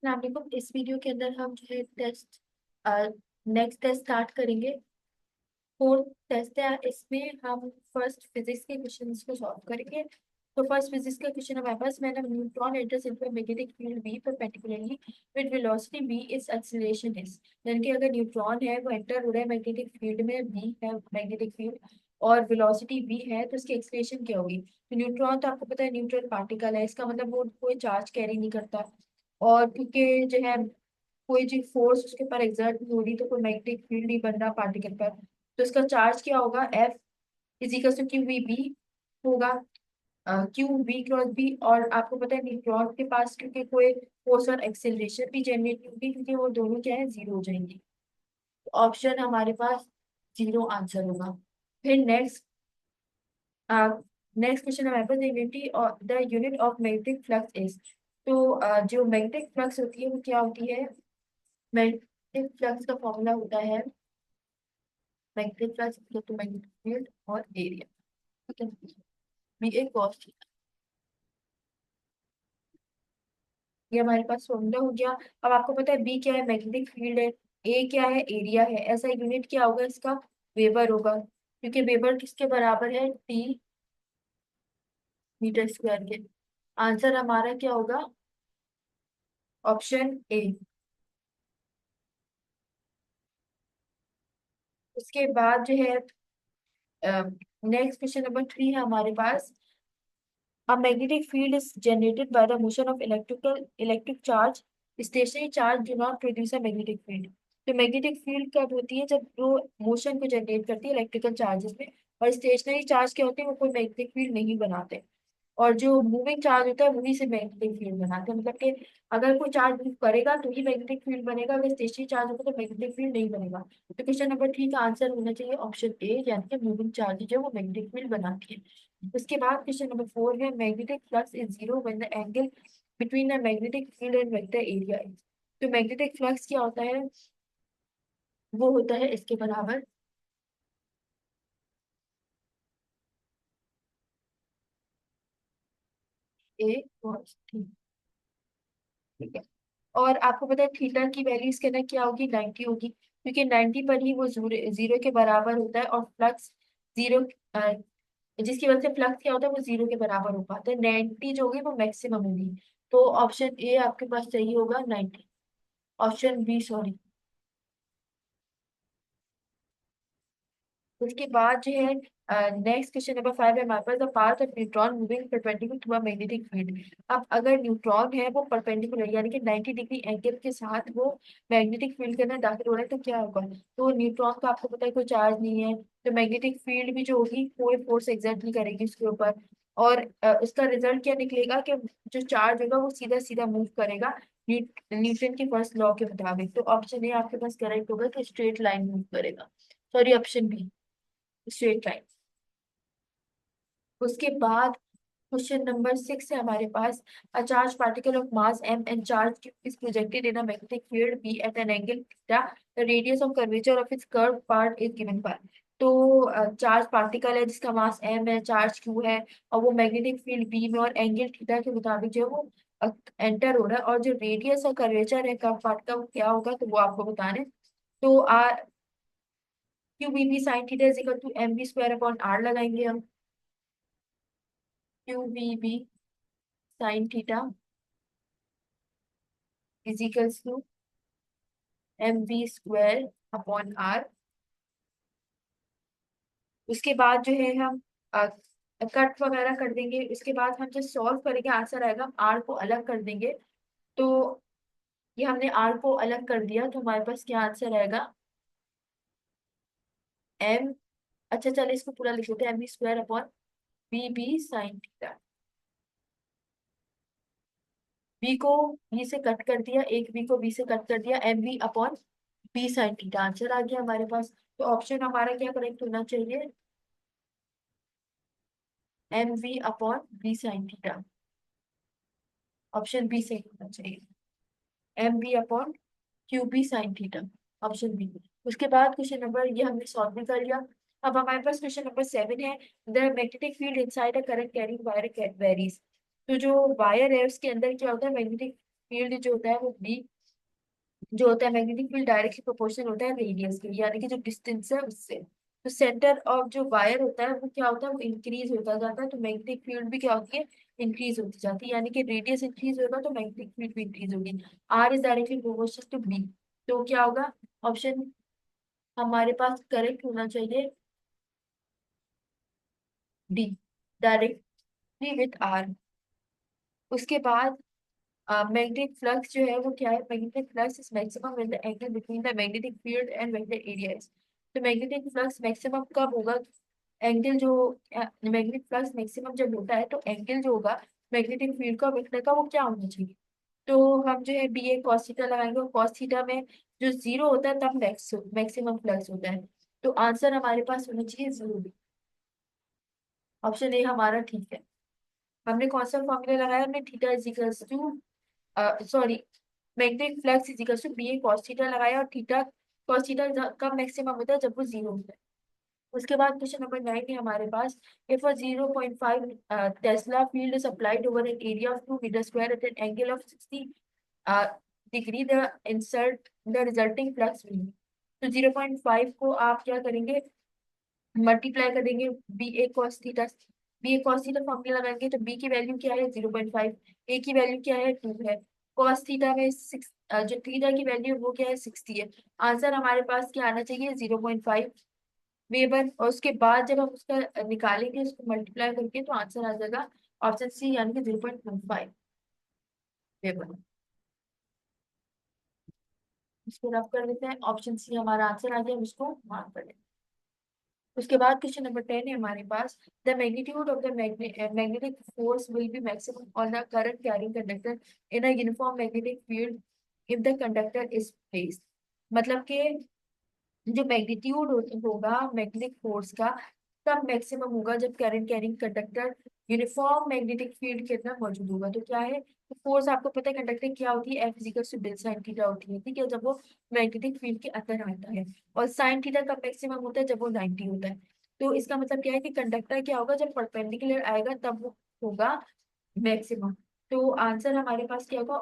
अस्सलाम वालेकुम। इस वीडियो के अंदर हम जो है टेस्ट नेक्स्ट टेस्ट स्टार्ट करेंगे। फोर्थ टेस्ट है, इसमें हम फर्स्ट फिजिक्स के क्वेश्चंस को सॉल्व करेंगे। तो फर्स्ट फिजिक्स का क्वेश्चन हमारे पास, मैंने neutron enters into magnetic field B perpendicularly with velocity B is acceleration is. यानी कि अगर न्यूट्रॉन है वो एंटर हो रहा है मैग्नेटिक फील्ड में, बी है मैग्नेटिक फील्ड और वेलोसिटी बी है, तो इसकी एक्सीलरेशन क्या होगी। तो न्यूट्रॉन तो आपको पता है न्यूट्रल पार्टिकल है, इसका मतलब वो कोई चार्ज कैरी नहीं करता। और क्योंकि जो है कोई चीज फोर्स उसके ऊपर एग्जर्ट नहीं हो रही, तो कोई मैग्नेटिक फील्ड नहीं बन रहा पार्टिकल पर, तो इसका चार्ज क्या होगा, F is equal to Q we B होगा। Q v cross B. और आपको पता है न्यूट्रॉन के पास क्योंकि कोई फोर्स और एक्सेलरेशन भी जनरेट नहीं होगी, क्योंकि वो दोनों क्या है, जीरो हो जाएंगी। ऑप्शन हमारे पास जीरो आंसर होगा। फिर नेक्स्ट क्वेश्चन हमारे पास, the unit of magnetic flux is. तो जो मैग्नेटिक फ्लक्स होती है वो क्या होती है। मैग्नेटिक फ्लक्स का फॉर्मूला होता है magnetic flux equal to magnetic field और एरिया। ठीक है, बी ए कॉस थीटा। ये हमारे पास फॉर्मूला हो गया। अब आपको पता है बी क्या है, मैग्नेटिक फील्ड है, ए क्या है, एरिया है। ऐसा यूनिट क्या होगा इसका, वेबर होगा, क्योंकि वेबर किसके बराबर है, टी मीटर स्क्वायर के। आंसर हमारा क्या होगा, ऑप्शन ए। उसके बाद जो है नेक्स्ट क्वेश्चन नंबर 3 है हमारे पास। A magnetic field is generated by the motion of electric charge. Stationary charge do not produce a magnetic field. तो मैग्नेटिक फील्ड कब होती है, जब वो मोशन को जनरेट करती है इलेक्ट्रिकल चार्जेस में। और स्टेशनरी चार्ज क्या होते हैं, वो कोई मैग्नेटिक फील्ड नहीं बनाते। और जो मूविंग चार्ज होता है वही से मैग्नेटिक फील्ड बनाते हैं। मतलब कि अगर कोई चार्ज मूव करेगा तो ही मैग्नेटिक फील्ड बनेगा, अगर स्टेशनरी चार्ज होगा तो मैग्नेटिक फील्ड नहीं बनेगा। तो क्वेश्चन नंबर 3 का आंसर होना चाहिए ऑप्शन ए, यानी कि मूविंग चार्ज जो है वो मैग्नेटिक फील्ड बनाती है। उसके बाद क्वेश्चन नंबर 4 है, magnetic flux is zero when the angle between the magnetic field and vector area is. तो मैग्नेटिक फ्लक्स क्या होता है, वो होता है इसके बराबर, ए cos थीटा। ठीक है, और आपको पता है थीटा की वैल्यू इसके अंदर क्या होगी, 90 होगी, क्योंकि 90 पर ही वो जीरो जीरो के बराबर होता है। और फ्लक्स जीरो, जिसकी वजह से फ्लक्स क्या होता है, वो जीरो के बराबर हो पाता है। 90 जो होगी वो मैक्सिमम होगी। तो ऑप्शन ए आपके पास सही होगा, 90। Option B sorry. उसके बाद जो है नेक्स्ट क्वेश्चन नंबर 5 है हमारे पास, the path of neutron moving perpendicular to a magnetic field. अब अगर न्यूट्रॉन है वो परपेंडिकुलर यानी कि 90 डिग्री एंगल के साथ वो मैग्नेटिक फील्ड के अंदर दाखिल हो रहा है, तो क्या होगा। तो न्यूट्रॉन का आपको पता है कोई चार्ज नहीं है, तो मैग्नेटिक फील्ड भी जो होगी कोई फोर्स एग्जर्ट नहीं करेगी उसके ऊपर। और उसका रिजल्ट क्या निकलेगा कि जो चार्ज होगा वो सीधा सीधा मूव करेगा न्यूटन के फर्स्ट लॉ के मुताबिक। तो ऑप्शन ए आपके पास करेक्ट होगा कि स्ट्रेट लाइन मूव करेगा। Sorry, option B straight line. उसके बाद क्वेश्चन नंबर 6 है हमारे पास, a charge particle of mass m and charge q is projected in a magnetic field b at an angle theta. The radius of curvature of its curved part is given by। तो charge particle है जिसका मास m है, charge q है, और वो magnetic field b में और angle theta के मुताबिक जो है वो एंटर हो रहा है। और जो रेडियस और कर्वेचर है कर्व पार्ट का वो क्या होगा, तो वो आपको बताना है। तो Q B B sine theta is equal to M B square upon R लगाएंगे हम। Q B B sine theta is equals to M V square upon R. उसके बाद जो है हम कट वगैरह कर देंगे। उसके बाद हम जब सॉल्व करेंगे आंसर आएगा, हम आर को अलग कर देंगे। तो ये हमने आर को अलग कर दिया, तो हमारे पास क्या आंसर आएगा, एम, अच्छा चलो इसको पूरा लिख लेते हैं, M V square upon B B sine theta. B को बी से कट कर दिया, एक बी को बी से कट कर दिया, m we upon B sine theta answer आ गया हमारे पास। तो ऑप्शन हमारा क्या करेक्ट होना चाहिए, M we upon B sine theta. Option B सही होना चाहिए, M B upon Q B sine theta. Option B. उसके बाद क्वेश्चन नंबर, ये हमने सॉल्व भी कर लिया। अब हमारे पास क्वेश्चन नंबर 7 है, the magnetic field inside a current carrying wire varies. तो जो वायर है उसके अंदर क्या होता है, मैग्नेटिक फील्ड जो होता है वो बी जो होता है, मैग्नेटिक फील्ड डायरेक्टली प्रोपोर्शनल होता है रेडियस के, यानी कि जो डिस्टेंस है उससे। तो सेंटर ऑफ जो वायर होता है वो क्या होता है, वो इंक्रीज होता जाता है, तो मैग्नेटिक फील्ड भी क्या होती है, इंक्रीज होती जाती है, यानी कि रेडियस इंक्रीज होगा तो मैग्नेटिक फील्ड भी इंक्रीज होगी। R is directly proportional to B, तो क्या होगा, ऑप्शन हमारे पास करेक्ट होना चाहिए डी, डायरेक्टली विथ आर। उसके बाद मैग्नेटिक फ्लक्स जो है वो क्या है, magnetic flux is maximum when the angle between the magnetic field and magnetic area is. तो मैग्नेटिक फ्लक्स मैक्सिमम कब होगा, एंगल जो मैग्नेटिक फ्लक्स मैक्सिमम जब होता है तो एंगल जो होगा मैग्नेटिक फील्ड का वेक्टर का वो क्या होना चाहिए। तो हम जो है बी ए कॉस थीटा लगाएंगे, और कॉस थीटा में जो जीरो होता है तब मैक्सिमम फ्लक्स होता है। तो आंसर हमारे पास होना चाहिए जीरो। ऑप्शन ए हमारा ठीक है। हमने कौन सा फॉर्मूला लगाया, हमने theta is equals to, sorry, magnetic flux is equals to B A cos theta लगाया, और थीटा कॉस थीटा कब मैक्सिमम होता है, जब वो जीरो होता है। उसके बाद क्वेश्चन नंबर 9 है हमारे पास, if a 0.5 tesla field is applied over an area of 2 metre square at an angle of 60 degree, the insert the resulting flux will. तो 0.5 को आप क्या करेंगे, मल्टीप्लाई कर देंगे B A cos theta, B A cos theta formula लगाएंगे, तो B की वैल्यू क्या है 0.5, ए की वैल्यू क्या है 2 है, कॉस थीटा में 6, जो थीटा की वैल्यू है वो क्या है 60 है। आंसर हमारे पास क्या आना चाहिए 0.5 वेबर, और उसके बाद जब हम उसका निकालेंगे उसको मल्टीप्लाई करके तो आंसर आ जाएगा ऑप्शन सी, यानी कि 0.15 वेबर। इसको रब कर देते हैं, ऑप्शन सी हमारा आंसर आ गया, हम इसको मार्क कर लेते हैं। उसके बाद क्वेश्चन नंबर 10 है हमारे पास, the magnitude of the magnetic force will be maximum on the current carrying conductor in a uniform magnetic field if the conductor is placed. मतलब कि जो मैग्नीट्यूड होगा मैग्नेटिक फोर्स का तब मैक्सिमम होगा जब current carrying conductor uniform magnetic field के अंदर मौजूद होगा। तो क्या है, तो फोर्स आपको पता है कंडक्टर क्या होती है, F equal to del sine theta होती है, ठीक है, जब वो मैग्नेटिक फील्ड के अंदर आता है। और साइन थीटा कब मैक्सिमम होता है, जब वो 90 होता है। तो इसका मतलब क्या है कि कंडक्टर क्या होगा, जब परपेंडिकुलर आएगा तब वो होगा मैक्सिमम। तो आंसर हमारे पास क्या होगा,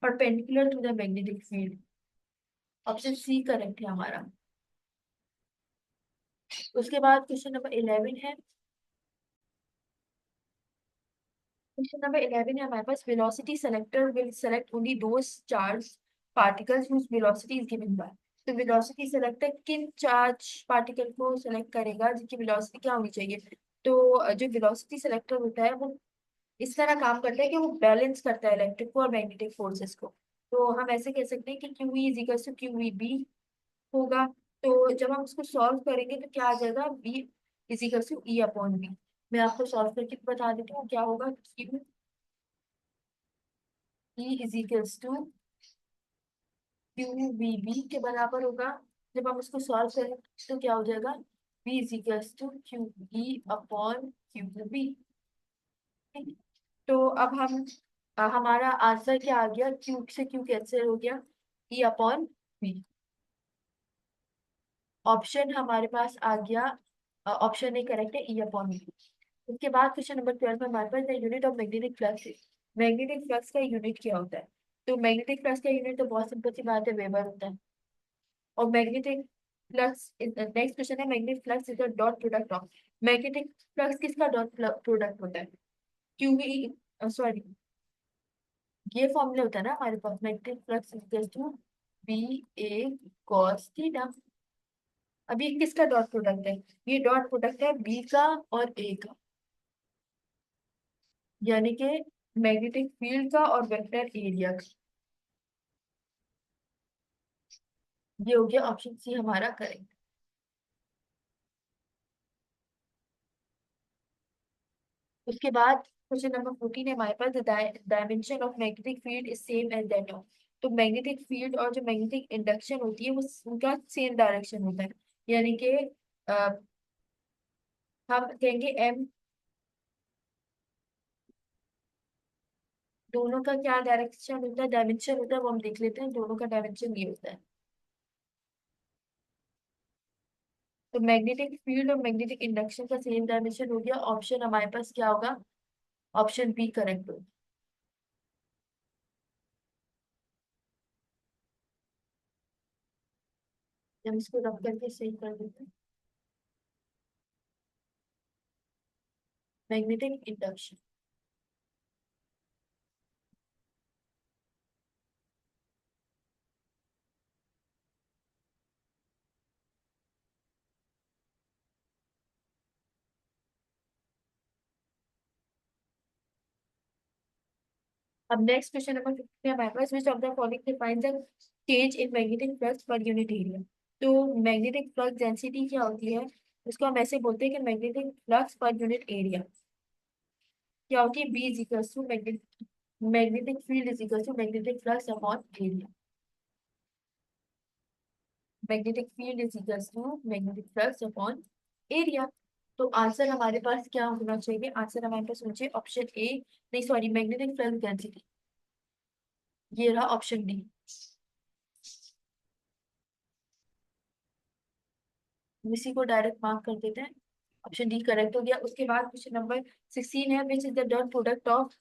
perpendicular to the magnetic field. Option C correct है हमारा। उसके बाद क्वेश्चन नंबर 11 है, क्वेश्चन नंबर 11 है हमारे पास, velocity selector will select only those charge particles whose velocity is given by। तो वेलोसिटी सेलेक्टर किन चार्ज पार्टिकल को सेलेक्ट करेगा जिनकी वेलोसिटी क्या होनी चाहिए। तो जो वेलोसिटी सेलेक्टर होता है वो इस तरह काम करता है कि वो बैलेंस करता है इलेक्ट्रिक और मैग्नेटिक फोर्सेस को। तो हम ऐसे कह सकते हैं कि Q E is equal to Q we B होगा। तो जब हम उसको सॉल्व करेंगे तो क्या आ जाएगा, B is equal to E upon B. मैं आपको सॉल्व करके बता देती हूँ क्या होगा, Q E is equals to Q we B के बराबर होगा। जब हम उसको सॉल्व करें तो क्या हो जाएगा, B is equals to Q E upon Q B. तो अब हम हमारा आंसर क्या आ गया, क्यू से क्यू कैंसिल हो गया, ई अपॉन बी। ऑप्शन हमारे पास आ गया, ऑप्शन ए करेक्ट है, ई अपॉन बी। उसके बाद क्वेश्चन नंबर 12 में हमारे पास the unit of magnetic flux. Magnetic flux का यूनिट क्या होता है। तो मैग्नेटिक फ्लक्स का यूनिट तो बहुत सिंपल सी बात है, वेबर होता है। और मैग्नेटिक फ्लक्स, नेक्स्ट क्वेश्चन है, magnetic flux is the dot product of. Magnetic flux किसका डॉट प्रोडक्ट होता है, क्यूवी, सॉरी, ये फॉर्मूला होता है ना हमारे पास, magnetic flux is to B A cos theta. अब ये किसका डॉट प्रोडक्ट है, ये डॉट प्रोडक्ट है बी का और ए का, यानी कि मैग्नेटिक फील्ड का और वेक्टर एरिया का। ये हो गया ऑप्शन सी हमारा करेक्ट। उसके बाद क्वेश्चन नंबर 14 है हमारे पास, the dimension of magnetic field is same as that of. तो मैग्नेटिक फील्ड और जो मैग्नेटिक इंडक्शन होती है वो उनका सेम डायरेक्शन होता है, यानी कि अ, हम कहेंगे एम, दोनों का क्या डायरेक्शन होता है, डायमेंशन होता है, वो हम देख लेते हैं, दोनों का डायमेंशन ये होता है। तो मैग्नेटिक फील्ड और मैग्नेटिक इंडक्शन का सेम डायमेंशन हो गया, ऑप्शन हमारे पास क्या होगा, ऑप्शन बी करेक्ट होगा। हम इसको रब करके सही कर देते हैं। Magnetic induction. अब नेक्स्ट क्वेश्चन नंबर 50 हमारे पास, which of the following defines the change in magnetic flux per unit area. तो मैग्नेटिक फ्लक्स डेंसिटी क्या होती है, इसको हम ऐसे बोलते हैं कि magnetic flux per unit area क्या होती है, B is equals to magnetic field is equals to magnetic flux upon area. Magnetic field is equals to magnetic flux upon area. तो आंसर हमारे पास क्या होना चाहिए, आंसर हमारे पास होना चाहिए ऑप्शन ए, नहीं सॉरी, मैग्नेटिक फ्लक्स डेंसिटी, ये रहा ऑप्शन डी। इसी को डायरेक्ट मार्क कर देते हैं, ऑप्शन डी करेक्ट हो गया। उसके बाद क्वेश्चन नंबर 16 है, which is the dot product of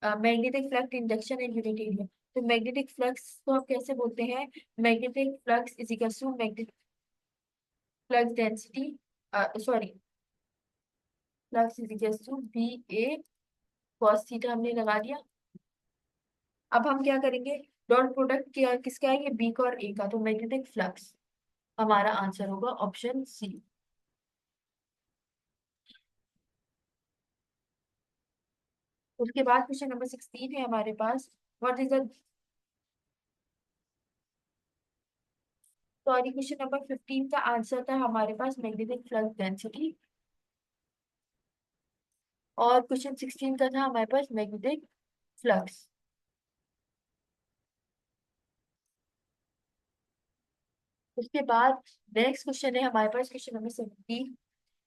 magnetic flux induction and unit area. तो मैग्नेटिक फ्लक्स को आप कैसे बोलते हैं, magnetic flux is equal to magnetic flux density, sorry, flux is equal to B A cos theta, हमने लगा दिया। अब हम क्या करेंगे, डॉट प्रोडक्ट क्या किसका है, ये बी का और ए का, तो मैग्नेटिक फ्लक्स हमारा आंसर होगा ऑप्शन सी। उसके बाद क्वेश्चन नंबर 16 है हमारे पास, what is the, sorry, question number 15 का आंसर था हमारे पास मैग्नेटिक फ्लक्स डेंसिटी, और क्वेश्चन 16 का था हमारे पास मैग्नेटिक फ्लक्स। उसके बाद नेक्स्ट क्वेश्चन है हमारे पास, question number 17,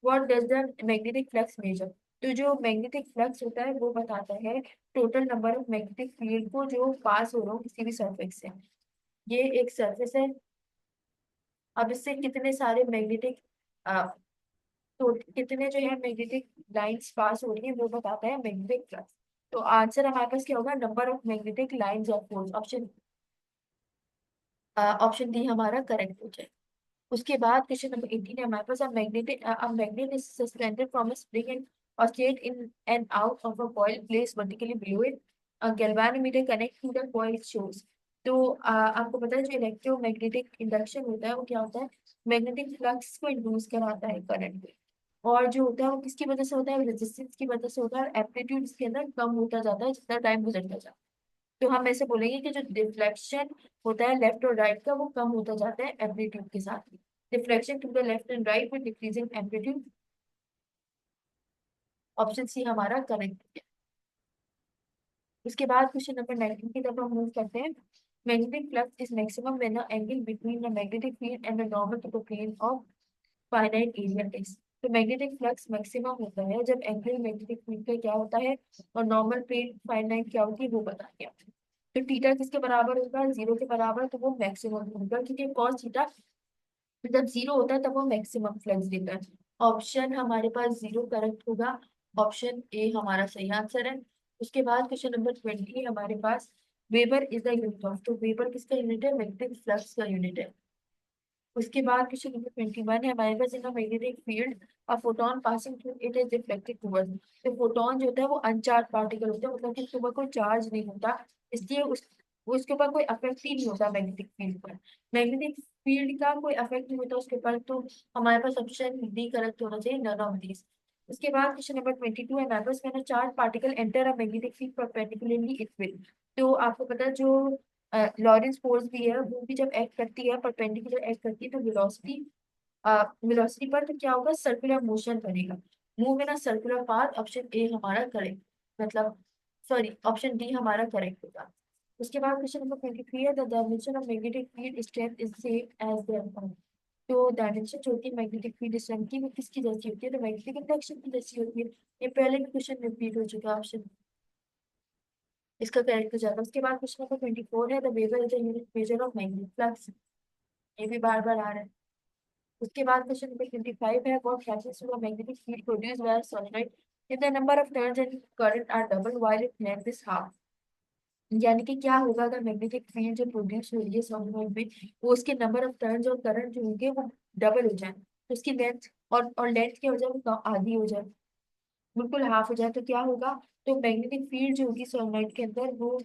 what does the magnetic flux measure. तो जो मैग्नेटिक फ्लक्स होता है वो बताता है total number of magnetic field को जो पास हो रहा हो किसी भी सरफेस से। ये एक सरफेस है, अब इससे कितने सारे मैग्नेटिक, तो कितने जो है मैग्नेटिक लाइंस पास हो रही है वो बताता है मैग्नेटिक फ्लक्स। तो आंसर हमारे पास क्या होगा, number of magnetic lines of force, option option D हमारा करेक्ट हो जाए। उसके बाद क्वेश्चन नंबर 18 है हमारे पास, a magnet is suspended from a spring and oscillate in and out of a coil placed vertically below it. A galvanometer connect to the coil shows। तो आपको पता है जो इलेक्ट्रोमैग्नेटिक इंडक्शन होता है वो क्या होता है, मैग्नेटिक फ्लक्स को इंड्यूस कराता है करंट में। और जो होता है वो किसकी वजह से होता है, रेजिस्टेंस की वजह से होता है, और एम्पलीट्यूड इसके अंदर कम होता जाता है जितना टाइम गुजरता जाता है। तो हम ऐसे बोलेंगे कि जो डिफ्लेक्शन होता है लेफ्ट और राइट का वो कम होता जाता है एम्पलीट्यूड के साथ। Deflection to the left and right with decreasing amplitude, option C हमारा करेक्ट है। उसके बाद क्वेश्चन नंबर 19 की तरफ हम मूव करते हैं। Magnetic flux is maximum when the angle between the magnetic field and the normal to the plane of finite area is. तो मैग्नेटिक फ्लक्स मैक्सिमम होता है जब एंगल मैग्नेटिक फील्ड का क्या होता है और नॉर्मल प्लेन फाइनाइट क्या होती है वो बता दिया। तो थीटा किसके बराबर होगा, जीरो के बराबर, तो वो मैक्सिमम होगा, क्योंकि कॉस थीटा जब जीरो होता है तब वो मैक्सिमम फ्लक्स देता है। ऑप्शन हमारे पास जीरो करेक्ट होगा, ऑप्शन ए हमारा सही आंसर है। उसके बाद क्वेश्चन नंबर 20 हमारे पास, weber is the unit of, तो वेबर किसका यूनिट है, मैग्नेटिक फ्लक्स का यूनिट है। उसके बाद क्वेश्चन नंबर 21 है हमारे पास, in a magnetic field a photon passing through it is reflected towards. तो फोटोन जो होता है वो अनचार्ज पार्टिकल होता है, मतलब कि उसके ऊपर कोई चार्ज नहीं होता, इसलिए उसके ऊपर कोई इफेक्ट ही नहीं होता मैग्नेटिक फील्ड पर। मैग्नेटिक फील्ड का कोई इफेक्ट नहीं होता उसके ऊपर, तो हमारे पास ऑप्शन डी करेक्ट होना चाहिए, नन ऑफ दीज। उसके बाद क्वेश्चन नंबर 22 है हमारे पास, when a charge particle enter a magnetic field perpendicularly it will. तो आपको पता है जो लॉरेंस फोर्स भी है वो भी जब एक्ट करती है परपेंडिकुलर एक्ट करती है तो वेलोसिटी, वेलोसिटी पर तो क्या होगा, सर्कुलर मोशन बनेगा, move in a circular path, option A हमारा करेक्ट, मतलब सॉरी ऑप्शन डी हमारा करेक्ट होगा। उसके बाद क्वेश्चन नंबर 23 है, the dimension of magnetic field strength is same as there. तो डायमेंशन जो होती है मैग्नेटिक फील्ड स्ट्रेंथ की वो किसकी जैसी होती है, तो मैग्नेटिक इंडक्शन की जैसी होती है। ये पहले भी क्वेश्चन रिपीट हो चुका है, ऑप्शन इसका करेक्ट हो जाएगा। उसके बाद क्वेश्चन नंबर 24 है, the weber is the unit measure of magnetic flux, ये भी बार बार आ रहा है। उसके बाद क्वेश्चन नंबर 25 है, what happens to the magnetic field produced by a solenoid if the number of turns and current are double while its length is half। यानी कि क्या होगा अगर मैग्नेटिक फील्ड जो प्रोड्यूस हो रही है सॉलिनॉइड में, वो उसके नंबर ऑफ टर्न्स और करंट जो होंगे वो डबल हो जाए, तो उसकी लेंथ और लेंथ क्या हो जाए, वो आधी हो जाए, बिल्कुल हाफ हो जाए, तो क्या होगा, तो मैग्नेटिक फील्ड जो होगी सॉलिनॉइड के अंदर वो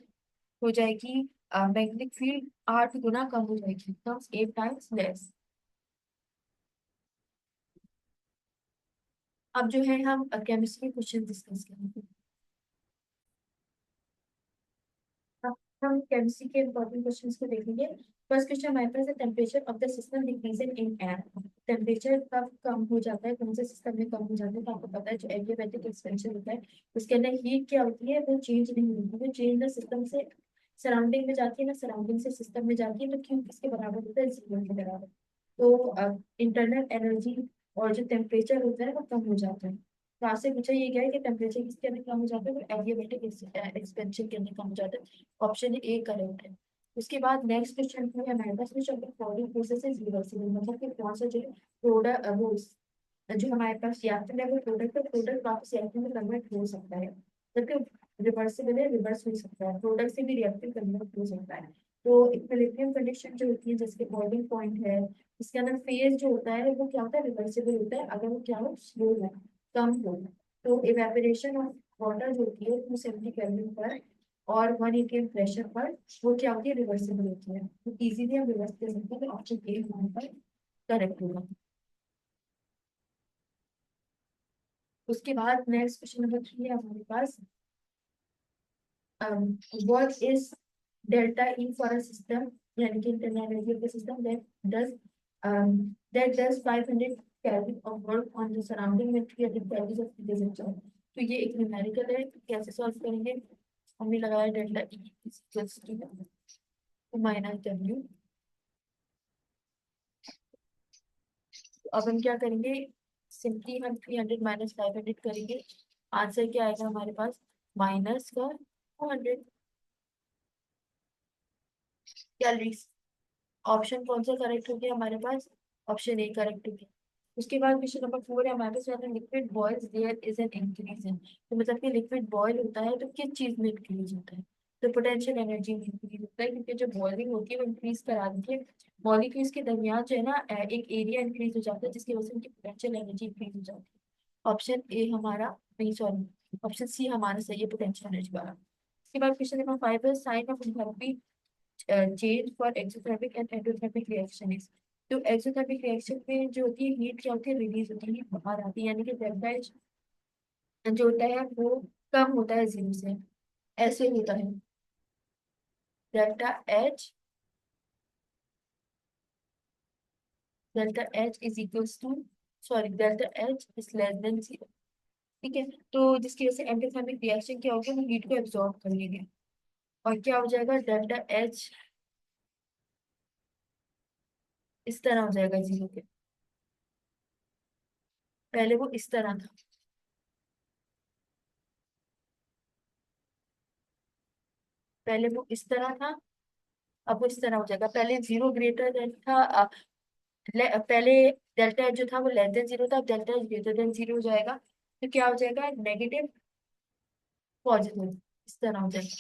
हो जाएगी, मैग्नेटिक फील्ड 8 गुना कम हो जाएगी, becomes 8 times लेस। अब जो है हम केमिस्ट्री क्वेश्चन डिस्कस करेंगे। अब हम केमिस्ट्री के इंपॉर्टेंट क्वेश्चंस को देखेंगे। फर्स्ट क्वेश्चन हमारे पास है, temperature of the system decreasing in air. Temperature कब कम हो जाता है, कौन से सिस्टम में कम हो जाता है, तो आपको पता है जो एडियाबैटिक एक्सपेंशन होता है उसके अंदर हीट क्या होती है, वो चेंज नहीं होती, वो चेंज ना सिस्टम से सराउंडिंग में जाती है ना सराउंडिंग से सिस्टम में जाती है, तो क्यों किसके बराबर होता है, जीरो के बराबर। तो इंटरनल एनर्जी और जो टेम्परेचर होता है वो कम हो जाता है। तो आपसे पूछा ये गया है कि टेम्परेचर किसके अंदर कम हो जाता है, वो एडियाबैटिक एक्सपेंशन के अंदर कम हो जाता है। ऑप्शन ए करेक्ट है। उसके बाद नेक्स्ट क्वेश्चन है हमारे पास, which of the following process is reversible, मतलब कि कौन सा जो प्रोडक्ट वो जो हमारे पास रिएक्टेंट है वो प्रोडक्ट वापस रिएक्टेंट में कन्वर्ट हो सकता है, जबकि रिवर्सिबल है, रिवर्स हो सकता है, प्रोडक्ट से भी रिएक्टेंट कन्वर्ट हो सकता है। तो इक्विलिब्रियम कंडीशन जो होती है जिसके बॉइलिंग पॉइंट है, इसके अंदर फेज जो होता है वो क्या होता है, रिवर्सिबल होता है, अगर वो क्या हो, स्लो है, कम हो। तो इवेपोरेशन ऑफ वाटर जो होती है 270 केल्विन पर और 1 atm प्रेशर पर, वो क्या होती है, रिवर्सिबल होती है, तो इजीली हम रिवर्स कर सकते हैं, तो ऑप्शन ए हमारे पर करेक्ट होगा। उसके बाद नेक्स्ट क्वेश्चन नंबर 3 है हमारे पास, what is delta E for a system, यानी कि internal energy of the system does um, that does 500 Kelvin of work on the surrounding with 300 Kelvin of temperature। तो ये एक न्यूमेरिकल है, तो कैसे सॉल्व करेंगे, हमने लगाया delta E equals to minus W. अब हम क्या करेंगे, सिंपली हम 300 माइनस 500 करेंगे, आंसर क्या आएगा हमारे पास, माइनस का 200 कैलोरीज। ऑप्शन कौन सा करेक्ट हो गया हमारे पास, ऑप्शन ए करेक्ट हो गया। उसके बाद क्वेश्चन नंबर 4 है हमारे पास, liquid boils there is an increase in, तो मतलब कि लिक्विड बॉयल होता है तो किस चीज में इंक्रीज होता है, तो पोटेंशियल एनर्जी में इंक्रीज होता है, क्योंकि जो बॉइलिंग होती है वो इंक्रीज करा देती है, मॉलिक्यूल्स के दरमियान जो है ना एक एरिया इंक्रीज हो जाता है जिसकी वजह से उनकी पोटेंशियल एनर्जी इंक्रीज हो जाती है। ऑप्शन ए हमारा, नहीं सॉरी, ऑप्शन सी हमारा सही है, पोटेंशियल एनर्जी वाला। उसके बाद क्वेश्चन नंबर 5 है, sign of enthalpy change for exothermic and endothermic reaction is. तो एक्सोथर्मिक रिएक्शन में जो होती है हीट क्या होती है, रिलीज होती है, हीट बाहर आती है, यानी कि डेल्टा एच जो होता है वो कम होता है जीरो से, ऐसे होता है, delta H, delta H is equals to, sorry delta H is less than zero. ठीक है, तो जिसकी वजह से एंडोथर्मिक रिएक्शन क्या होगा, वो हीट को एब्जॉर्ब कर लेंगे, और क्या हो जाएगा, डेल्टा एच इस तरह हो जाएगा जीरो के, पहले वो इस तरह था, पहले वो इस तरह था, अब वो इस तरह हो जाएगा, पहले जीरो ग्रेटर देन था, पहले डेल्टा एच जो था वो लेस देन जीरो था, अब delta H greater than zero हो जाएगा, तो क्या हो जाएगा, नेगेटिव पॉजिटिव, इस तरह हो जाएगा,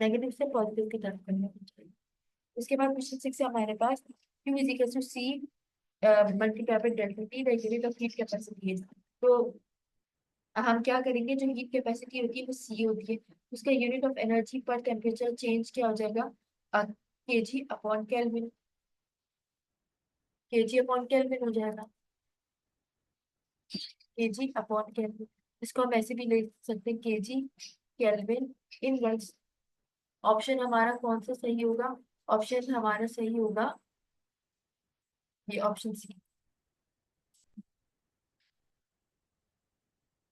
नेगेटिव से पॉजिटिव की तरफ करना चाहिए। उसके बाद क्वेश्चन 6 है हमारे पास, Q is equal to C multiply by delta T, the unit of heat capacity is. तो हम क्या करेंगे, जो हीट कैपेसिटी होती है वो सी होती है, उसका यूनिट ऑफ एनर्जी पर टेम्परेचर चेंज क्या हो जाएगा, KG upon kelvin, KG upon kelvin हो जाएगा, केजी अपॉन केल्विन। इसको हम ऐसे भी ले सकते हैं, केजी केल्विन इनवर्स। ऑप्शन हमारा कौन सा सही होगा, ऑप्शन हमारा सही होगा ये ऑप्शन सी।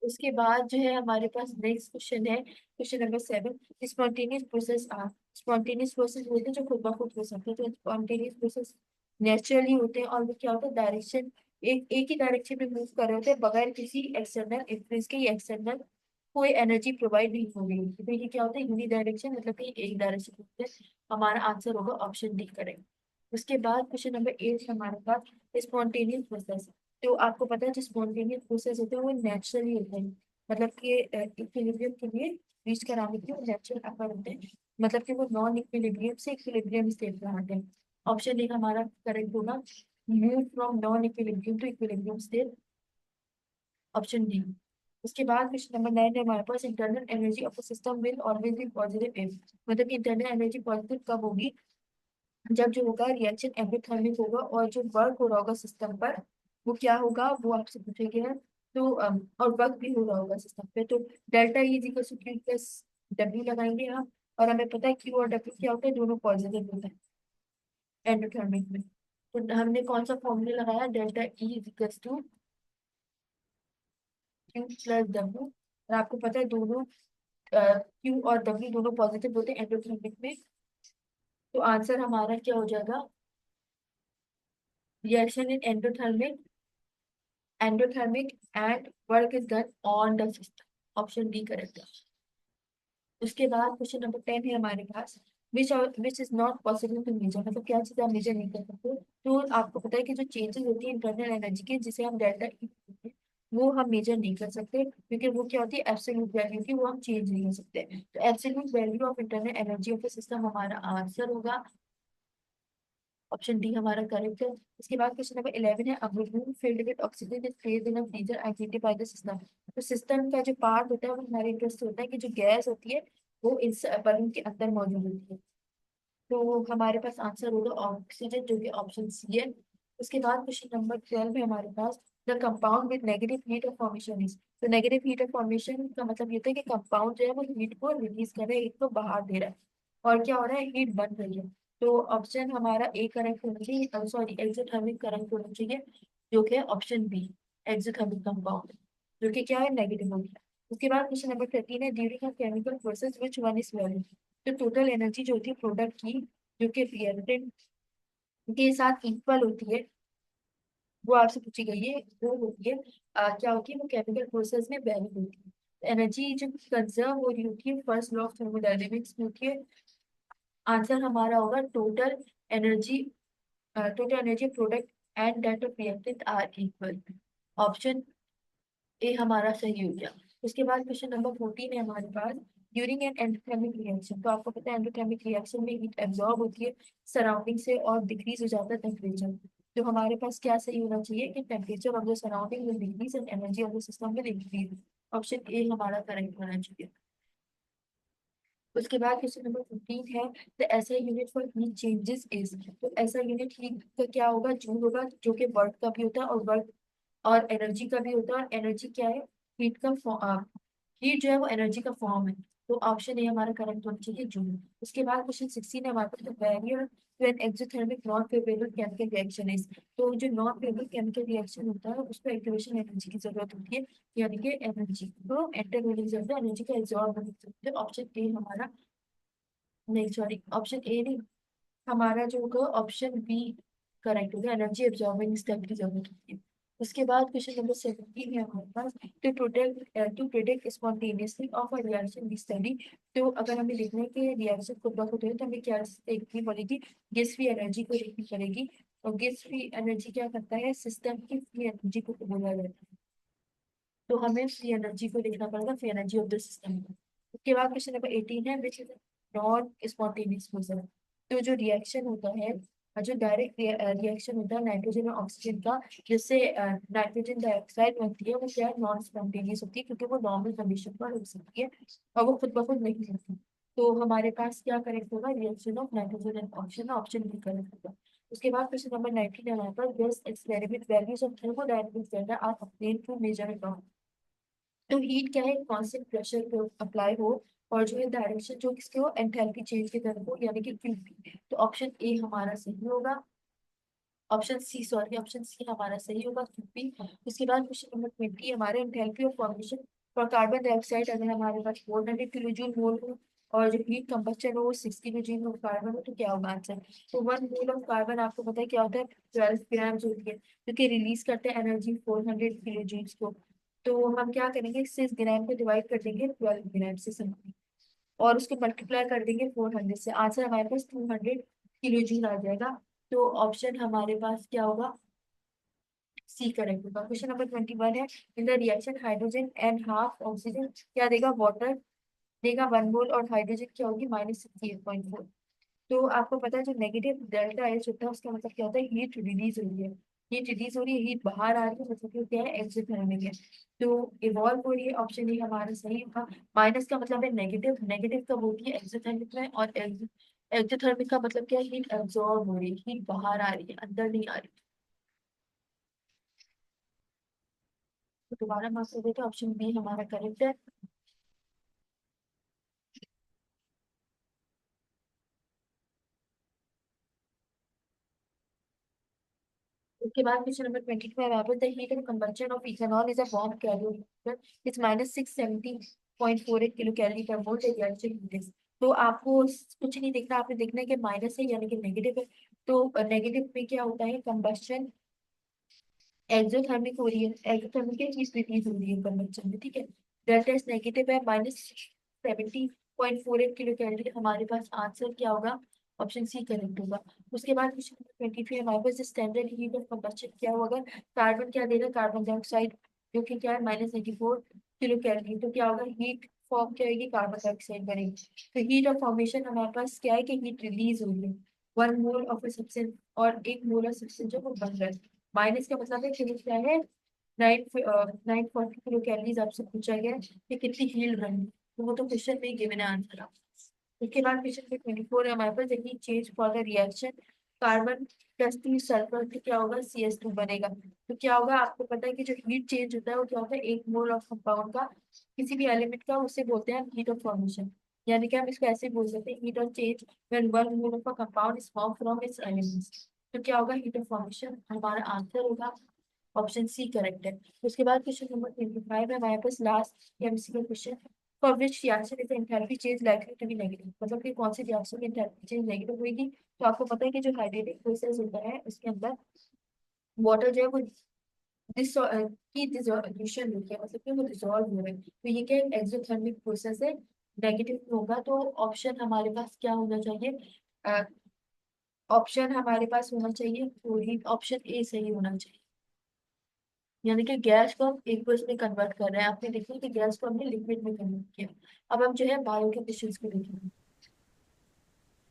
उसके बाद जो है हमारे पास नेक्स्ट क्वेश्चन है, question number 7, spontaneous process are. Spontaneous process बोलते हैं जो खुद ब खुद हो सकते हैं, तो स्पॉन्टेनियस प्रोसेस नेचुरली होते हैं, और वो क्या होता है, डायरेक्शन एक ही डायरेक्शन में मूव कर रहे होते हैं बगैर किसी एक्सटर्नल इन्फ्लुएंस के, एक्सटर्नल कोई एनर्जी प्रोवाइड नहीं हो रही होती, तो ये क्या होता है, यूनी डायरेक्शन, मतलब कि एक डायरेक्शन होते हैं। हमारा आंसर होगा ऑप्शन डी करेक्ट। उसके बाद क्वेश्चन नंबर 8 हमारे पास, स्पॉन्टेनियस प्रोसेस। तो आपको पता है जो स्पॉन्टेनियस प्रोसेस होते हैं वो नेचुरली होते हैं, मतलब कि इक्विलिब्रियम के लिए रीच कराने के लिए नेचुरल अपर होते हैं, मतलब कि वो नॉन इक्विलिब्रियम से इक्विलिब्रियम स्टेट में आते हैं। ऑप्शन ए हमारा करेक्ट होगा, move from non equilibrium to equilibrium state, option D. उसके बाद क्वेश्चन नंबर 9 है हमारे पास, internal energy of system will always be positive if, मतलब कि इंटरनल एनर्जी पॉजिटिव कब होगी, जब जो होगा रिएक्शन एंडोथर्मिक होगा और जो वर्क हो रहा होगा सिस्टम पर वो क्या होगा, वो आपसे पूछेंगे है। तो और वर्क भी हो रहा होगा सिस्टम पे, तो delta E is equal to Q plus W लगाएंगे हम। और हमें पता है क्यू और डब्ल्यू क्या होता है, दोनों पॉजिटिव होता है एंडोथर्मिक में। तो हमने कौन सा फॉर्मूला लगाया, delta E is equal to Q plus W. और आपको पता है दोनों क्यू और डब्ल्यू दोनों पॉजिटिव होते हैं एंडोथर्मिक में। तो आंसर हमारा क्या हो जाएगा, reaction in endothermic and work is done on the system, option D correct है। उसके बाद क्वेश्चन नंबर 10 है हमारे पास, which is not possible to measure, मतलब क्या चीज आप मेजर नहीं कर सकते। तो आपको पता है कि जो चेंजेस होती है इंटरनल एनर्जी के, जिसे हम डेल्टा ई कहते हैं, वो हम मेजर नहीं कर सकते, क्योंकि वो क्या होती है एब्सोल्यूट वैल्यू की, वो हम चेंज नहीं कर सकते। तो absolute value of internal energy of the system हमारा आंसर होगा, ऑप्शन डी हमारा करेक्ट है। इसके बाद क्वेश्चन नंबर 11 है, अ balloon filled with oxygen is placed in a freezer identified by the system। तो सिस्टम का जो पार्ट होता है वो हमारे इंटरेस्ट होता है कि जो गैस होती है वो इस बलून के अंदर मौजूद होती है। तो हमारे पास आंसर होगा ऑक्सीजन, जो कि ऑप्शन सी है। उसके बाद क्वेश्चन नंबर 12 है हमारे पास, the compound with negative heat of formation is. तो नेगेटिव हीट ऑफ फॉर्मेशन का मतलब ये होता है कि कंपाउंड जो है वो हीट को रिलीज कर रहा है, हीट को बाहर दे रहा है, और क्या हो रहा है, हीट बन रही है। तो ऑप्शन हमारा ए करेक्ट होना चाहिए, सॉरी एक्सोथर्मिक करेक्ट होना चाहिए, जो कि ऑप्शन बी एक्सोथर्मिक कंपाउंड, जो कि क्या है, नेगेटिव हो गया। उसके बाद क्वेश्चन नंबर 13 है, during a chemical process which one is value. तो टोटल एनर्जी जो होती है प्रोडक्ट की, जो कि रिएक्टेंट के साथ इक्वल होती है, वो आपसे पूछी गई है, वो होती है क्या होती है, वो केमिकल प्रोसेस में वैल्यू होती है। एनर्जी जो कंजर्व हो रही होती है फर्स्ट लॉ ऑफ थर्मोडायनेमिक्स में होती है। आंसर हमारा होगा energy total energy product and that of reactant are equal, option A हमारा सही हो गया। उसके बाद क्वेश्चन नंबर 14 है हमारे पास, ड्यूरिंग एन एंडोथर्मिक रिएक्शन। तो आपको पता है एंडोथर्मिक रिएक्शन में हीट एब्जॉर्ब होती है सराउंडिंग से और डिक्रीज हो जाता है टेम्परेचर। तो हमारे पास क्या सही होना चाहिए कि temperature of the surrounding will decrease and energy of the system will increase, option A हमारा करेक्ट होना चाहिए। उसके बाद क्वेश्चन नंबर 15 है, the SI unit for heat changes is. तो एसआई यूनिट हीट का क्या होगा, जूल होगा, जो कि वर्क का भी होता है और वर्क और एनर्जी का भी होता है। और एनर्जी क्या है, हीट का हीट जो है वो एनर्जी का फॉर्म है। तो ऑप्शन ए हमारा करेक्ट होना चाहिए, जूल। उसके बाद क्वेश्चन 16 है हमारे पास, the barrier to an exothermic non favourable chemical reaction is. तो जो नॉन फेवरेबल केमिकल रिएक्शन होता है उसको एक्टिवेशन एनर्जी की जरूरत होती है, यानी कि एनर्जी को एंटर होने की जरूरत है, एनर्जी का एब्जॉर्ब होने की जरूरत है। ऑप्शन ए हमारा, नहीं सॉरी ऑप्शन ए नहीं, हमारा जो होगा ऑप्शन बी करेक्ट होगा, एनर्जी एब्जॉर्बिंग स्टेप की जरूरत होती है। उसके बाद क्वेश्चन नंबर 17 है हमारे पास, to predict spontaneously of a reaction be study. तो अगर हमें देखना है कि रिएक्शन खुद ब खुद है तो हमें क्या देखनी पड़ेगी, गेस फ्री एनर्जी को देखनी पड़ेगी। और गेस फ्री एनर्जी क्या करता है, सिस्टम की फ्री एनर्जी को बोला जाता है। तो हमें फ्री एनर्जी को देखना पड़ेगा, free energy of the system. उसके बाद क्वेश्चन नंबर 18 है, which is non spontaneous fusion. तो जो रिएक्शन होता है, जो डायरेक्ट रिएक्शन होता है नाइट्रोजन और ऑक्सीजन का, जिससे नाइट्रोजन डाइऑक्साइड बनती है, वो क्या है, नॉन स्पॉन्टेनियस होती है, क्योंकि वो नॉर्मल कंडीशन पर हो सकती है और वो खुद ब खुद नहीं होती। तो हमारे पास क्या करेक्ट होगा, reaction of nitrogen and oxygen, option B correct होगा। उसके बाद क्वेश्चन नंबर 19 है हमारे पास, this experiment values of thermodynamic data are obtained through measurement of. तो हीट क्या है, कांस्टेंट प्रेशर पे अप्लाई हो, और जो है डायरेक्शन जो किसके हो, एंथैल्पी चेंज की तरफ हो, यानी कि क्यूबी। तो ऑप्शन ए हमारा सही होगा, option C sorry option C हमारा सही होगा, क्यूबी। उसके बाद क्वेश्चन नंबर 20 हमारे enthalpy of formation for carbon dioxide, अगर हमारे पास 400 किलो जूल मोल हो और जो हीट कंबस्चन हो वो 6 किलो जूल ऑफ कार्बन हो, तो क्या होगा आंसर। तो 1 मोल ऑफ कार्बन आपको पता है क्या होता है, 12 ग्राम होती है, क्योंकि रिलीज करते हैं एनर्जी 400 किलो जूल्स को। तो हम क्या करेंगे, 6 ग्राम को डिवाइड कर देंगे 12 ग्राम से समथिंग, और उसको मल्टीप्लाई कर देंगे 400 से, आंसर हमारे पास 200 किलो जूल आ जाएगा। तो ऑप्शन हमारे पास क्या होगा, सी करेक्ट होगा। क्वेश्चन नंबर 21 है, in the reaction hydrogen and half oxygen क्या देगा, वाटर देगा 1 मोल, और हाइड्रोजन क्या होगी -68.4। तो आपको पता है जो नेगेटिव डेल्टा एच होता है उसका मतलब क्या होता है, हीट रिलीज हो रही है। हीट रिलीज हो रही है, हीट बाहर आ रही है, मतलब कि क्या है, एक्सोथर्मिक है। तो इवॉल्व हो रही है, ऑप्शन ए हमारा सही होगा। माइनस का मतलब है नेगेटिव, नेगेटिव कब होती है, एक्सोथर्मिक में, और एक्सोथर्मिक का मतलब क्या है, हीट एब्जॉर्ब हो रही है, हीट बाहर आ रही है, अंदर नहीं आ रही। तो दोबारा मार्क्स कर देते हैं, ऑप्शन बी हमारा करेक्ट है। उसके बाद क्वेश्चन नंबर 22 है, वापस the heat and combustion of ethanol is a bomb calorie, it's -670.48 kilo calorie पर मोल रिएक्शन हीट इज। तो आपको कुछ नहीं देखना, आपने देखना है कि माइनस है यानी कि नेगेटिव है। तो नेगेटिव में क्या होता है, कंबस्शन एक्सोथर्मिक हो रही है, एक्सोथर्मिक की चीज रिलीज हो रही है कंबस्शन में, ठीक है। डेल्टा एस नेगेटिव है, -70.48 किलो कैलोरी, हमारे पास आंसर क्या होगा, ऑप्शन सी करेक्ट होगा। उसके बाद क्वेश्चन नंबर 23 हमारे पास स्टैंडर्ड हीट ऑफ कंबस्शन क्या होगा, कार्बन क्या दे रहा है, कार्बन डाइऑक्साइड, जो कि क्या है -94 किलो कैलोरी। तो क्या होगा, हीट फॉर्म क्या होगी, कार्बन डाइऑक्साइड बनेगी। तो हीट ऑफ फॉर्मेशन हमारे पास क्या है कि हीट रिलीज हो रही है, 1 मोल ऑफ ए सब्सटेंस, और 1 मोल ऑफ सब्सटेंस जो वो बन रहा है। माइनस का मतलब है कि वो क्या है, 940 किलो कैलोरीज आपसे पूछा गया है कि कितनी हीट बनी, तो वो तो क्वेश्चन में गिवन है आंसर। उसके बाद क्वेश्चन पे 24 है हमारे पास, देखिए change for the reaction carbon plus 2 sulphur तो क्या होगा, CS2 बनेगा। तो क्या होगा, आपको पता है कि जो हीट चेंज होता है वो क्या होता है, 1 मोल ऑफ कंपाउंड का, किसी भी एलिमेंट का, उसे बोलते हैं हीट ऑफ फॉर्मेशन। यानी कि हम इसको ऐसे बोल सकते हैं, heat of change when 1 mole of a compound is form from its elements. तो क्या होगा, हीट ऑफ फॉर्मेशन हमारा आंसर होगा, ऑप्शन सी करेक्ट है। उसके बाद क्वेश्चन नंबर 25 है हमारे पास, last MCQ question, for which reaction is enthalpy change likely to be negative, मतलब कि कौन सी रिएक्शन की एंथैल्पी चेंज नेगेटिव होगी। तो आपको पता है कि जो हाइड्रेटिक प्रोसेस होता है उसके अंदर वाटर जो है वो की डिसोल्यूशन होती है, मतलब कि वो डिसॉल्व हो रहा है, तो ये क्या एक्सोथर्मिक प्रोसेस है, नेगेटिव होगा। तो ऑप्शन हमारे पास क्या होना चाहिए, ऑप्शन हमारे पास होना चाहिए क्लोरीन, ऑप्शन ए सही होना चाहिए। यानी कि गैस को हम एक्वस में कन्वर्ट कर रहे हैं, आपने देखा कि गैस को हमने लिक्विड में कन्वर्ट किया। अब हम जो है बायो के क्वेश्चंस को देखेंगे।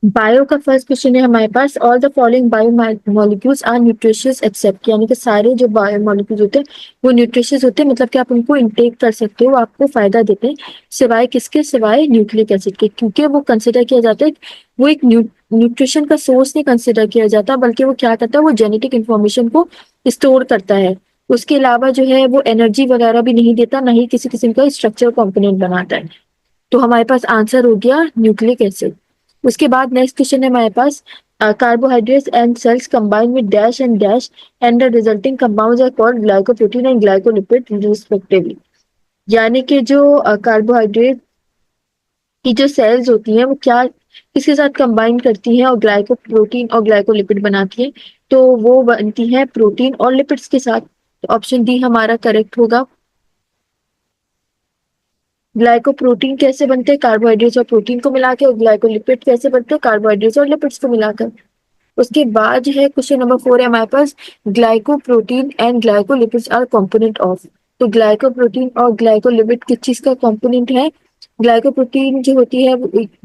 बायो का फर्स्ट क्वेश्चन है हमारे पास, all the following biomolecules are nutritious except, यानी कि सारे जो बायो मॉलिक्यूल्स होते हैं वो न्यूट्रिशियस होते हैं, मतलब कि आप उनको इंटेक कर सकते हो, वो आपको फायदा देते हैं, सिवाय किसके, सिवाय न्यूक्लिक एसिड के, क्योंकि वो कंसिडर किया जाता है, वो एक न्यूट्रिशन का सोर्स नहीं कंसिडर किया जाता, बल्कि वो क्या करता है, वो जेनेटिक इंफॉर्मेशन को स्टोर करता है। उसके अलावा जो है वो एनर्जी वगैरह भी नहीं देता, ना ही किसी किस्म का स्ट्रक्चर कॉम्पोनेंट बनाता है। तो हमारे पास आंसर हो गया न्यूक्लिक एसिड। उसके बाद नेक्स्ट क्वेश्चन है हमारे पास, carbohydrates and cells combine with dash and dash and the resulting compounds are called glycoprotein and glycolipid respectively। यानी कि जो कार्बोहाइड्रेट की जो सेल्स होती हैं वो क्या इसके साथ कंबाइन करती हैं और ग्लाइकोप्रोटीन और ग्लाइकोलिपिड बनाती हैं, तो वो बनती हैं प्रोटीन और लिपिड्स के साथ। तो ऑप्शन डी हमारा करेक्ट होगा। ग्लाइकोप्रोटीन कैसे बनते हैं, कार्बोहाइड्रेट्स और प्रोटीन को मिलाकर, और ग्लाइकोलिपिड कैसे बनते हैं, कार्बोहाइड्रेट्स और लिपिड्स को मिलाकर। उसके बाद जो है क्वेश्चन नंबर 4 है हमारे पास, glycoprotein and glycolipids are component of. तो ग्लाइकोप्रोटीन और ग्लाइकोलिपिड किस चीज का कंपोनेंट है, ग्लाइकोप्रोटीन जो होती है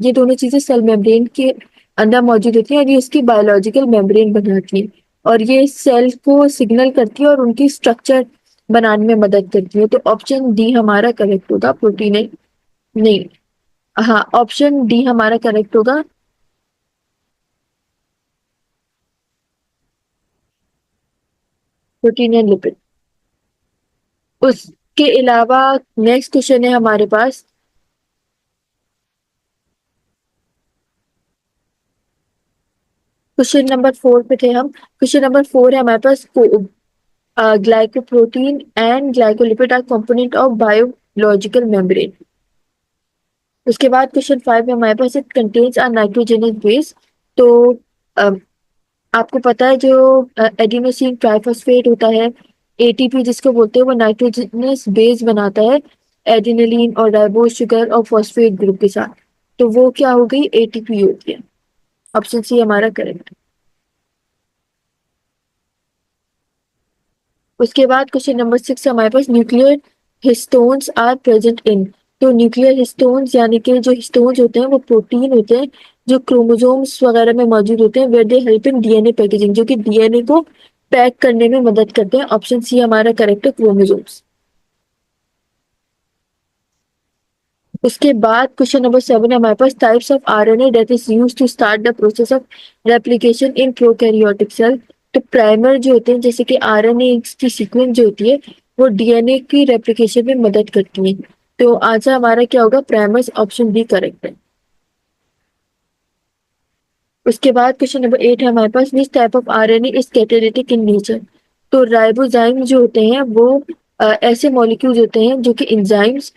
ये दोनों चीजें सेल मेम्ब्रेन के अंदर मौजूद होती है, और ये उसकी बायोलॉजिकल मेम्ब्रेन बनाती है, और ये सेल को सिग्नल करती है और उनकी स्ट्रक्चर बनाने में मदद करती है। तो ऑप्शन डी हमारा करेक्ट होगा, प्रोटीन है, नहीं, हाँ ऑप्शन डी हमारा करेक्ट होगा, प्रोटीन एंड लिपिड। उसके अलावा नेक्स्ट क्वेश्चन है हमारे पास, क्वेश्चन नंबर 4 पे थे हम, क्वेश्चन नंबर 4 है हमारे पास, glycoprotein and glycolipid are component of biological membrane. उसके बाद क्वेश्चन 5 में हमारे पास, it contains a nitrogenous base. तो अ, आपको पता है जो एडिनोसिन ट्राइफॉस्फेट होता है, ATP जिसको बोलते हैं, वो नाइट्रोजनस बेस बनाता है एडिनिलीन और राइबोज शुगर और फॉस्फेट ग्रुप के साथ। तो वो क्या हो गई, ATP होती है। ऑप्शन सी हमारा करेक्ट। उसके बाद क्वेश्चन नंबर 6 हमारे पास, nuclear histones are present in. तो न्यूक्लियर हिस्टोन्स यानी कि जो हिस्टोन्स होते हैं वो प्रोटीन होते हैं जो क्रोमोसोम्स वगैरह में मौजूद होते हैं, where they help in DNA packaging, जो कि डीएनए को पैक करने में मदद करते हैं। ऑप्शन सी हमारा करेक्ट है, क्रोमोसोम्स। उसके बाद क्वेश्चन नंबर 7 है हमारे पास, types of RNA that is used to start the process of replication in prokaryotic cell. तो प्राइमर जो होते हैं, जैसे कि आरएनए की सीक्वेंस जो होती है वो डीएनए की रेप्लिकेशन में मदद करती है। तो आंसर हमारा क्या होगा, प्राइमर्स, ऑप्शन बी करेक्ट है। उसके बाद क्वेश्चन नंबर 8 है हमारे पास, which type of RNA is catalytic in nature. तो राइबोजाइम जो होते हैं वो ऐसे मॉलिक्यूल्स होते हैं जो कि एंजाइम्स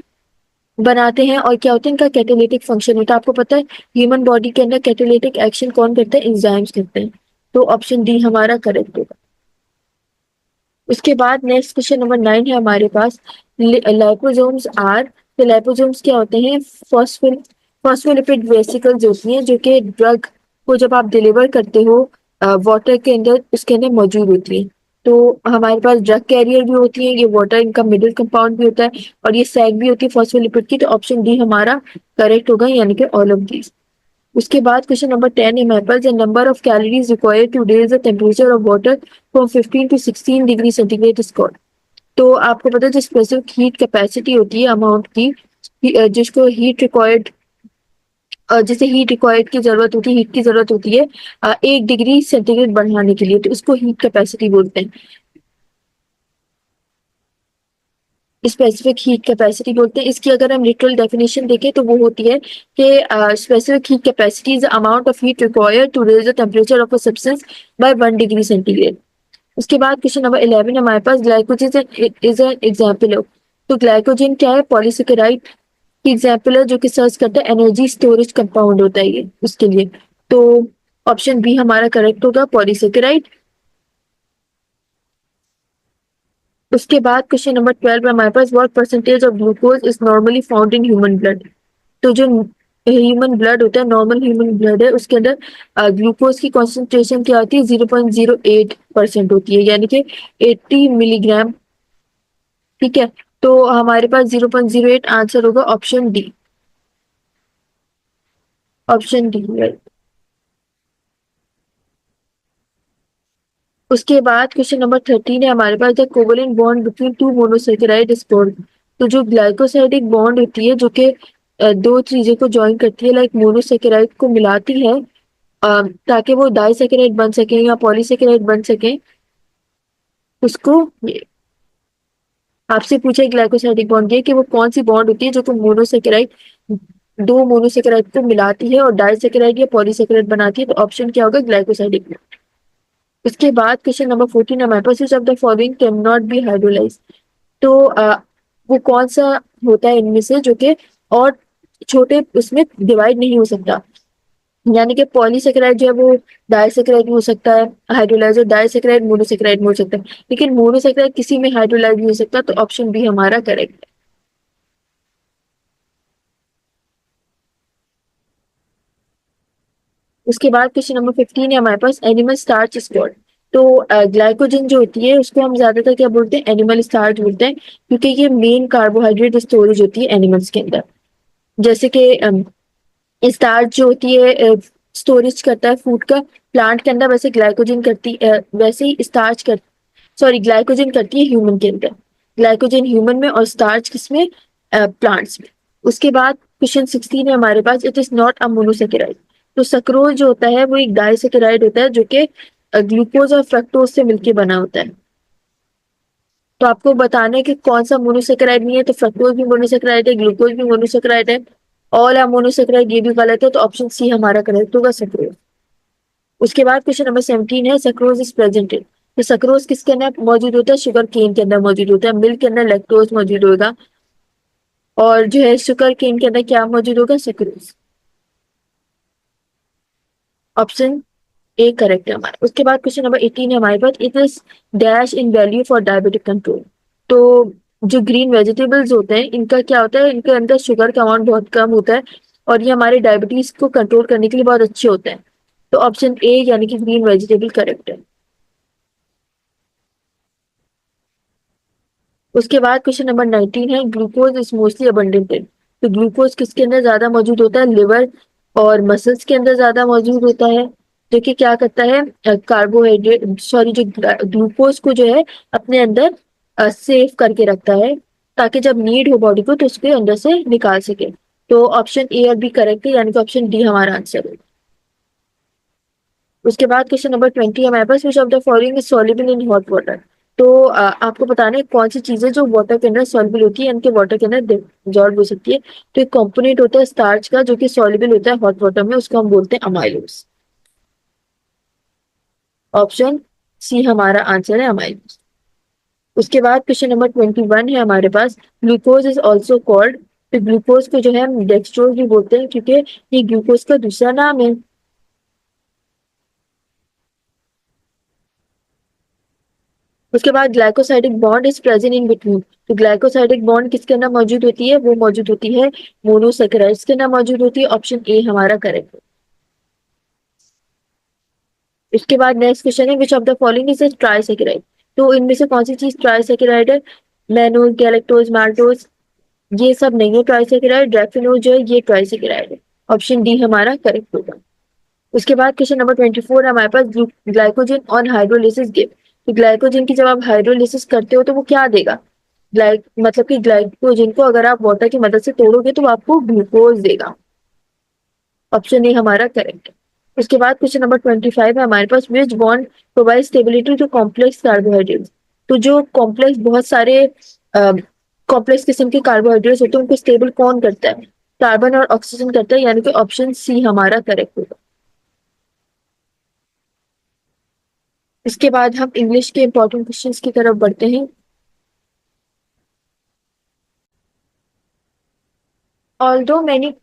बनाते हैं, और क्या होता है इनका कैटालिटिक फंक्शन होता है। आपको पता है ह्यूमन बॉडी के अंदर कैटालिटिक एक्शन कौन करता है, एंजाइम्स करते हैं। तो ऑप्शन डी हमारा करेक्ट होगा। उसके बाद नेक्स्ट क्वेश्चन नंबर 9 है हमारे पास, लाइपोसोम्स आर। तो लाइपोसोम्स क्या होते हैं, फॉस्फोलिपिड वेसिकल्स होती हैं जो कि ड्रग को जब आप डिलीवर करते हो वाटर के अंदर, उसके अंदर मौजूद होती है। तो हमारे पास ड्रग कैरियर भी होती है, ये वाटर इनका मिडिल कंपाउंड भी होता है, और ये सैक भी होती है फॉस्फोलिपिड की। तो ऑप्शन डी हमारा करेक्ट होगा, यानी कि ऑल ऑफ दीज। उसके बाद क्वेश्चन नंबर 10 है हमारे पास, the number of calories required to raise the temperature of water from 15 to 16 degree centigrade is called. तो आपको पता है जो स्पेसिफिक हीट कैपेसिटी होती है अमाउंट की, जिसको हीट रिक्वायर्ड, जैसे हीट रिक्वायर्ड की जरूरत होती है, हीट की जरूरत होती है 1 डिग्री सेंटीग्रेड बढ़ाने के लिए, तो इसको हीट कैपेसिटी बोलते हैं, स्पेसिफिक हीट कैपेसिटी बोलते हैं। इसकी अगर हम लिटरल डेफिनेशन देखें तो वो होती है कि specific heat capacity is amount of heat required to raise the temperature of a substance by 1 degree centigrade. उसके बाद क्वेश्चन नंबर 11 हमारे पास, glycogen is an example of. तो ग्लाइकोजन क्या है, पॉलीसेकेराइड की एग्जाम्पल है जो कि सर्च करता है एनर्जी स्टोरेज कंपाउंड होता है ये उसके लिए। तो ऑप्शन बी हमारा करेक्ट होगा, पॉलीसेकेराइड। उसके बाद क्वेश्चन नंबर 12 हमारे पास, what percentage of glucose is normally found in human blood. तो जो ह्यूमन ब्लड होता है, नॉर्मल ह्यूमन ब्लड है, उसके अंदर ग्लूकोज की कॉन्सेंट्रेशन क्या होती है, 0.08% होती है, यानी कि 80 मिलीग्राम। ठीक है, तो हमारे पास 0.08 आंसर होगा, ऑप्शन डी। Option D. उसके बाद क्वेश्चन नंबर 13 है हमारे पास, the covalent bond between two monosaccharide is called. तो जो ग्लाइकोसाइडिक बॉन्ड होती है जो कि दो चीजों को ज्वाइन करती है, लाइक मोनोसेकेराइड को मिलाती है ताकि वो डाइसेकेराइड बन सके या पॉलीसेकेराइड बन सके, उसको आपसे पूछा ग्लाइकोसाइडिक बॉन्ड ये कि वो कौन सी बॉन्ड होती है जो कि मोनोसेकेराइड, दो मोनोसेकेराइड को मिलाती है और डाइसेकेराइड या पॉलीसेकेराइड बनाती है। तो ऑप्शन क्या होगा, ग्लाइकोसाइडिक। उसके बाद क्वेश्चन नंबर 14 हमारे पास, which of the following cannot be hydrolyzed। तो वो कौन सा होता है इनमें से जो कि और छोटे उसमें डिवाइड नहीं हो सकता, यानी कि पॉलीसेकेराइड जो है वो डाइसेकेराइड में हो सकता है हाइड्रोलाइज, और डाइसेकेराइड मोनोसेकेराइड में हो सकता है, लेकिन मोनोसेकेराइड किसी में हाइड्रोलाइज नहीं हो सकता। तो ऑप्शन बी हमारा करेक्ट है। उसके बाद क्वेश्चन नंबर 15 है हमारे पास, एनिमल स्टार्च स्टोर। तो ग्लाइकोजन जो होती है उसको हम ज्यादातर क्या बोलते हैं, एनिमल स्टार्च बोलते हैं, क्योंकि ये मेन कार्बोहाइड्रेट स्टोरेज होती है एनिमल्स के अंदर। जैसे कि स्टार्च जो होती है स्टोरेज करता है फूड का प्लांट के अंदर, वैसे ग्लाइकोजन करती वैसे ही स्टार्च कर, सॉरी ग्लाइकोजन करती है ह्यूमन के अंदर। ग्लाइकोजन ह्यूमन में और स्टार्च किसमें, प्लांट्स में। उसके बाद क्वेश्चन 16 है हमारे पास, it is not a monosaccharide. तो सक्रोज जो होता है वो एक डाइसेकेराइड होता है जो कि ग्लूकोज और फ्रक्टोज से मिलकर बना होता है। तो आपको बताना है कि कौन सा मोनोसेकेराइड नहीं है, तो फ्रक्टोज भी मोनोसेकेराइड है, ग्लूकोज भी मोनोसेकेराइड है, ऑल आर मोनोसेकेराइड ये भी गलत है। तो ऑप्शन सी हमारा करेक्ट होगा, सक्रोज। उसके बाद क्वेश्चन नंबर 17 है, सक्रोज इज प्रेजेंट इन। तो सक्रोज किसके अंदर मौजूद होता है, शुगर केन के अंदर मौजूद होता है, मिल्क के अंदर लैक्टोज मौजूद होगा, और जो है शुगर केन के अंदर क्या मौजूद होगा, सक्रोज। ऑप्शन ए करेक्ट है हमारा। उसके बाद क्वेश्चन नंबर 18 है हमारे पास, it is dash in value for diabetic control. तो जो ग्रीन वेजिटेबल्स होते हैं इनका क्या होता है, इनके अंदर शुगर का अमाउंट बहुत कम होता है, और ये हमारे डायबिटीज को कंट्रोल करने के लिए बहुत अच्छे होते हैं। तो ऑप्शन ए यानी कि ग्रीन वेजिटेबल करेक्ट है। उसके बाद क्वेश्चन नंबर 19 है, ग्लूकोज इज मोस्टली अबंडेंट इन। तो ग्लूकोज किसके अंदर ज्यादा मौजूद होता है? लिवर और मसल्स के अंदर ज्यादा मौजूद होता है, जो कि क्या करता है, कार्बोहाइड्रेट सॉरी जो ग्लूकोज को जो है अपने अंदर सेव करके रखता है, ताकि जब नीड हो बॉडी को तो उसके अंदर से निकाल सके। तो ऑप्शन ए और बी करेक्ट है, यानी कि ऑप्शन डी हमारा आंसर है। उसके बाद क्वेश्चन नंबर 20 हमारे पास, which of the following is soluble in hot water. तो आपको बताना है कौन सी चीजें जो वाटर के अंदर सॉल्युबल होती है, यानी कि वाटर के अंदर डिसॉल्व हो सकती है। तो एक कंपोनेंट होता है स्टार्च का, जो कि सॉल्युबल होता है हॉट वाटर में, उसको हम बोलते हैं अमाइलोज। ऑप्शन सी हमारा आंसर है अमाइलोज। उसके बाद क्वेश्चन नंबर 21 है हमारे पास, ग्लूकोज इज ऑल्सो कॉल्ड। तो ग्लूकोज को जो है हम डेक्सट्रोज भी बोलते हैं, क्योंकि ये ग्लूकोज का दूसरा नाम है। उसके बाद glycosidic bond is present in between. तो ग्लाइकोसाइडिक बॉन्ड किसके अंदर मौजूद होती है? वो मौजूद होती है मोनोसेकेराइड्स के अंदर मौजूद होती है। ऑप्शन ए हमारा करेक्ट है। इसके बाद नेक्स्ट क्वेश्चन है, which of the following is a trisaccharide. तो इनमें से कौन सी चीज ट्राइसेकेराइड है? मैनोज, गैलेक्टोज, माल्टोज, ये सब नहीं है ट्राइसेकेराइड। रेफिनोज जो है ये ट्राइसेकेराइड है। ऑप्शन डी हमारा करेक्ट होगा। उसके बाद क्वेश्चन नंबर 24 हमारे पास, ग्लाइकोजन ऑन हाइड्रोलिसिस गिव। तो ग्लाइकोजन की जब आप हाइड्रोलिसिस करते हो तो वो क्या देगा? मतलब कि ग्लाइकोजन को अगर आप वाटर की मदद से तोड़ोगे तो वो आपको ग्लूकोज देगा। ऑप्शन ए हमारा करेक्ट है। उसके बाद क्वेश्चन नंबर 25 है हमारे पास, which bond provide stability to complex carbohydrates. तो जो कॉम्प्लेक्स बहुत सारे कॉम्प्लेक्स किस्म के कार्बोहाइड्रेट्स होते हैं उनको स्टेबल कौन करता है? कार्बन और ऑक्सीजन करता है, यानी कि ऑप्शन सी हमारा करेक्ट होगा। इसके बाद हम इंग्लिश के इंपॉर्टेंट क्वेश्चंस की तरफ बढ़ते हैं। Although many